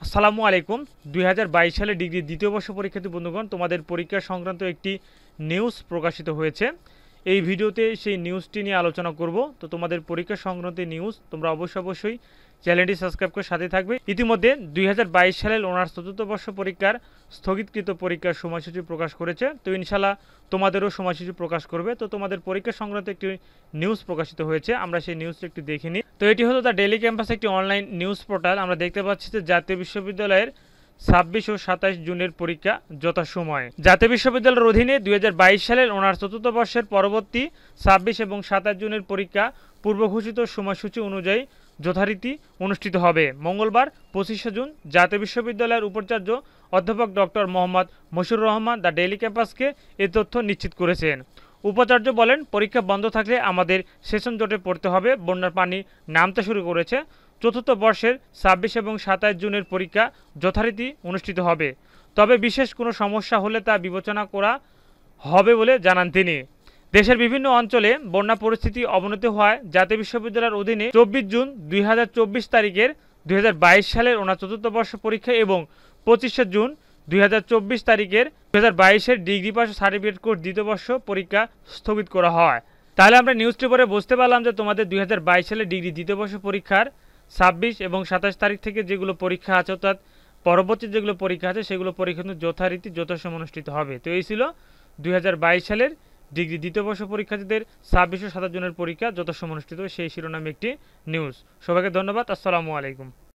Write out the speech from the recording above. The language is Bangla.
আসসালামু আলাইকুম। ২০২২ সালে ডিগ্রি দ্বিতীয় বর্ষ পরীক্ষার্থী বন্ধুগণ, তোমাদের পরীক্ষা সংক্রান্ত একটি নিউজ প্রকাশিত হয়েছে। এই ভিডিওতে সেই নিউজটি নিয়ে আলোচনা করব। তো তোমাদের পরীক্ষা সংক্রান্ত নিউজ তোমরা অবশ্যই চ্যানেলটি সাবস্ক্রাইব করে সাথে থাকবে। ইতিমধ্যে ২০২২ সালের অনার্স চতুর্থ বর্ষ পরীক্ষার স্থগিতকৃত পরীক্ষার সময়সূচি প্রকাশ করেছে। তো ইনশাল্লাহ তোমাদেরও সময়সূচি প্রকাশ করবে। তো তোমাদের পরীক্ষা সংক্রান্ত একটি নিউজ প্রকাশিত হয়েছে, আমরা সেই নিউজটি একটু দেখে নিই। তো এটি হলো দ্য ডেইলি ক্যাম্পাস, একটি অনলাইন নিউজ পোর্টাল। আমরা দেখতে পাচ্ছি যে জাতীয় বিশ্ববিদ্যালয়ের ২৬ ও ২৭ জুনের পরীক্ষা যথাসময়ে। জাতীয় বিশ্ববিদ্যালয়ের অধীনে ২০২২ সালের অনার্স চতুর্থ বর্ষের পরবর্তী ২৬ এবং ২৭ জুনের পরীক্ষা পূর্ব ঘোষিত সময়সূচি অনুযায়ী যথারীতি অনুষ্ঠিত হবে। মঙ্গলবার ২৫শে জুন জাতীয় বিশ্ববিদ্যালয়ের উপাচার্য অধ্যাপক doctor Mohammad Mashiur Rahman the daily ক্যাম্পাসকে এ তথ্য নিশ্চিত করেছেন। উপাচার্য বলেন, পরীক্ষা বন্ধ থাকলে আমাদের সেশন জটে পড়তে হবে। বন্যার পানি নামতে শুরু করেছে। চতুর্থ বর্ষের ২৬ এবং ২৭ জুনের পরীক্ষা যথারীতি অনুষ্ঠিত হবে, তবে বিশেষ কোনো সমস্যা হলে তা বিবেচনা করা হবে বলে জানান তিনি। দেশের বিভিন্ন অঞ্চলে বন্যা পরিস্থিতি অবনতি হওয়ায় জাতীয় বিশ্ববিদ্যালয়ের অধীনে ২৪ জুন ২০২৪ তারিখের ২০২২ সালের অনার্স চতুর্থ বর্ষ পরীক্ষা এবং ২৫শে জুন ২০২৪ তারিখের ২০২২-এর ডিগ্রি পাস সার্টিফিকেট কোর্স দ্বিতীয় বর্ষ পরীক্ষা স্থগিত করা হয়। তাহলে আমরা নিউজটি পরে বুঝতে পারলাম যে তোমাদের ২০২২ সালের ডিগ্রি দ্বিতীয় বর্ষ পরীক্ষার ২৬ এবং ২৭ তারিখ থেকে যেগুলো পরীক্ষা আছে, অর্থাৎ পরবর্তী যেগুলো পরীক্ষা আছে, সেগুলো পরীক্ষা কিন্তু যথারীতি যথাসময় অনুষ্ঠিত হবে। তো এই ছিল ২০২২ সালের ডিগ্রি দ্বিতীয় বর্ষ পরীক্ষার্থীদের ২৬ ও ২৭ জনের পরীক্ষা যথাসময় অনুষ্ঠিত, সেই শিরোনামে একটি নিউজ। সবাইকে ধন্যবাদ। আসসালামু আলাইকুম।